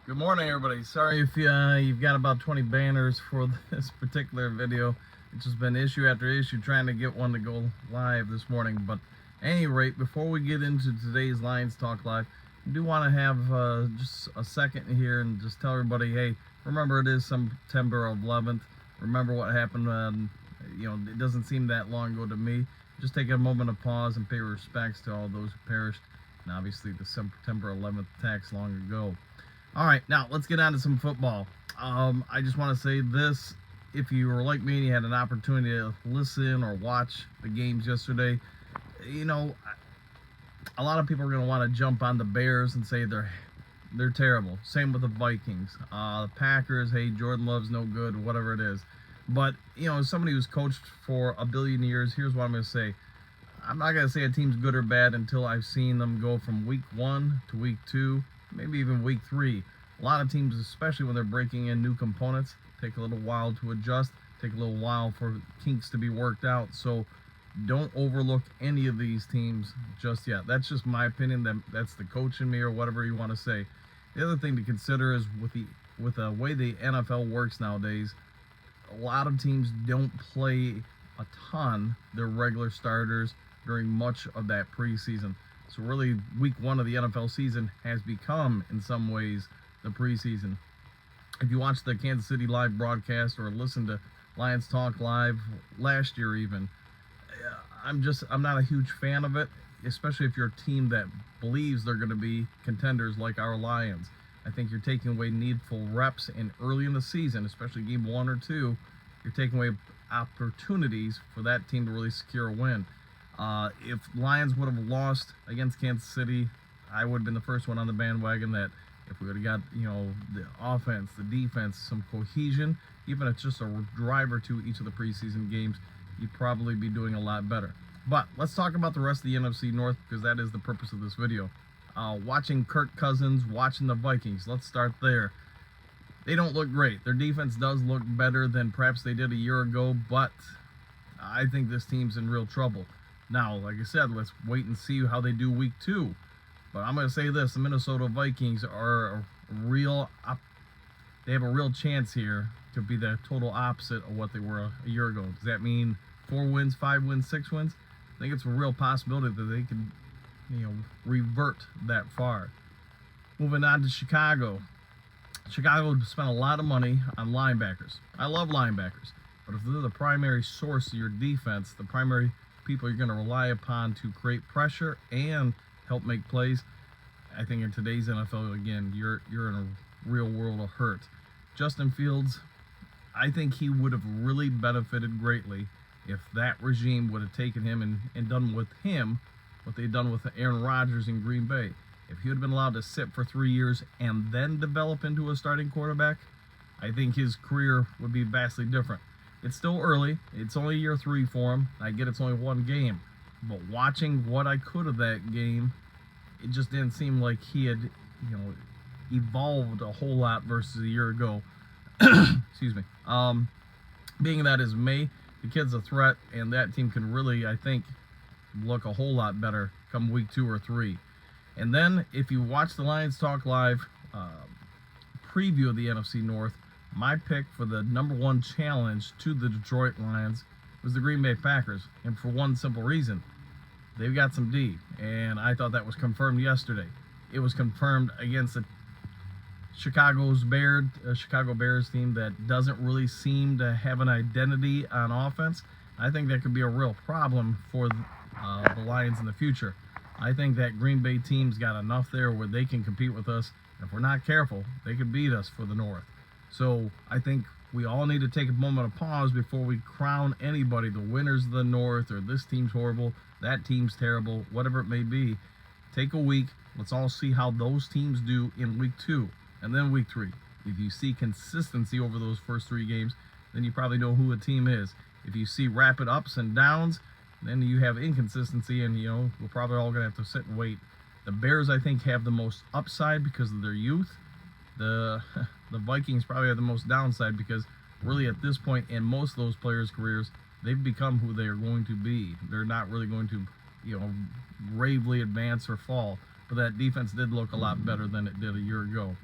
Good morning, everybody. Sorry if you've got about 20 banners for this particular video. It's just been issue after issue trying to get one to go live this morning. But at any rate, before we get into today's Lions Talk Live, I do want to have just a second here and just tell everybody, hey, remember it is September 11th. Remember what happened. It doesn't seem that long ago to me. Just take a moment of pause and pay respects to all those who perished, and obviously the September 11th attacks long ago. All right, now let's get on to some football. I just want to say this. If you were like me and you had an opportunity to listen or watch the games yesterday, a lot of people are going to want to jump on the Bears and say they're terrible. Same with the Vikings. The Packers, hey, Jordan Love's no good, whatever it is. But, as somebody who's coached for a billion years, here's what I'm going to say. I'm not going to say a team's good or bad until I've seen them go from week 1 to week 2, maybe even week 3. A lot of teams, especially when they're breaking in new components, take a little while to adjust, take a little while for kinks to be worked out. So don't overlook any of these teams just yet. That's just my opinion. That's the coach in me or whatever you want to say. The other thing to consider is with the way the NFL works nowadays, a lot of teams don't play a ton their regular starters during much of that preseason. So really, week 1 of the NFL season has become, in some ways, the preseason. If you watch the Kansas City live broadcast or listen to Lions Talk Live last year even, I'm not a huge fan of it, especially if you're a team that believes they're going to be contenders like our Lions. I think you're taking away needful reps early in the season, especially game 1 or 2. You're taking away opportunities for that team to really secure a win. If Lions would have lost against Kansas City, I would have been the first one on the bandwagon that if we would have got, the offense, the defense, some cohesion, even if it's just a drive or two each of the preseason games, you'd probably be doing a lot better. But let's talk about the rest of the NFC North, because that is the purpose of this video. Watching Kirk Cousins, watching the Vikings. Let's start there. They don't look great. Their defense does look better than perhaps they did a year ago, but I think this team's in real trouble. Now, like I said, let's wait and see how they do week 2. But I'm going to say this, the Minnesota Vikings are they have a real chance here to be the total opposite of what they were a year ago. Does that mean 4 wins, 5 wins, 6 wins? I think it's a real possibility that they can, revert that far. Moving on to Chicago. Chicago spent a lot of money on linebackers. I love linebackers, but if they're the primary source of your defense, the primary people you're going to rely upon to create pressure and help make plays, I think in today's NFL, again, you're in a real world of hurt. Justin Fields, I think he would have really benefited greatly if that regime would have taken him and done with him what they'd done with Aaron Rodgers in Green Bay. If he would have been allowed to sit for 3 years and then develop into a starting quarterback, I think his career would be vastly different. It's still early. It's only year 3 for him. I get it's only 1 game. But watching what I could of that game, it just didn't seem like he had, evolved a whole lot versus a year ago. Excuse me. Being that is May, the kid's a threat, and that team can really, I think, look a whole lot better come week 2 or 3. And then, if you watch the Lions Talk Live preview of the NFC North, my pick for the number 1 challenge to the Detroit Lions was the Green Bay Packers. And for one simple reason, they've got some D. And I thought that was confirmed yesterday. It was confirmed against a Chicago Bears team that doesn't really seem to have an identity on offense. I think that could be a real problem for the Lions in the future. I think that Green Bay team's got enough there where they can compete with us. If we're not careful, they could beat us for the North. So I think we all need to take a moment of pause before we crown anybody the winners of the North, or this team's horrible, that team's terrible, whatever it may be. Take a week. Let's all see how those teams do in week 2 and then week 3. If you see consistency over those first 3 games, then you probably know who a team is. If you see rapid ups and downs, then you have inconsistency, and we're probably all going to have to sit and wait. The Bears, I think, have the most upside because of their youth. The Vikings probably have the most downside because really at this point in most of those players' careers, they've become who they are going to be. They're not really going to, bravely advance or fall. But that defense did look a lot better than it did a year ago.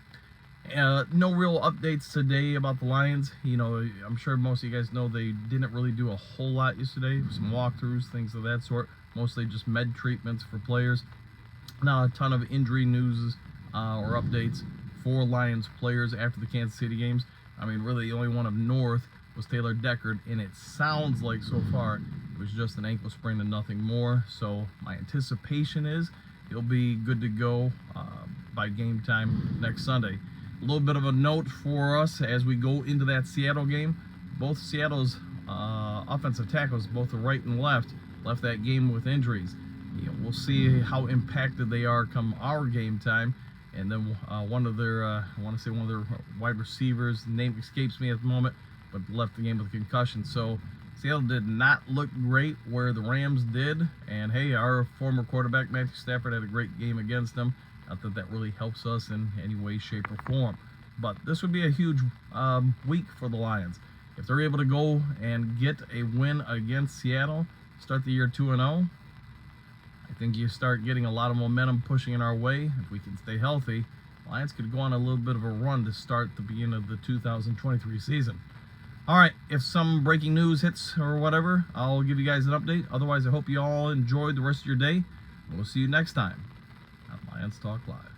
No real updates today about the Lions. You know, I'm sure most of you guys know they didn't really do a whole lot yesterday. Some walkthroughs, things of that sort. Mostly just med treatments for players. Not a ton of injury news or updates for Lions players after the Kansas City games. I mean, really, the only one of North was Taylor Deckard, and it sounds like so far it was just an ankle sprain and nothing more. So my anticipation is he'll be good to go by game time next Sunday. A little bit of a note for us as we go into that Seattle game. Both Seattle's offensive tackles, both the right and left that game with injuries. You know, we'll see how impacted they are come our game time. And then one of their, I want to say one of their wide receivers, name escapes me at the moment, but left the game with a concussion. So Seattle did not look great where the Rams did. And hey, our former quarterback, Matthew Stafford, had a great game against them. Not that that really helps us in any way, shape, or form. But this would be a huge week for the Lions. If they're able to go and get a win against Seattle, start the year 2-0, I think you start getting a lot of momentum pushing in our way. If we can stay healthy, Lions could go on a little bit of a run to start the beginning of the 2023 season. All right, if some breaking news hits or whatever, I'll give you guys an update. Otherwise, I hope you all enjoyed the rest of your day. We'll see you next time on Lions Talk Live.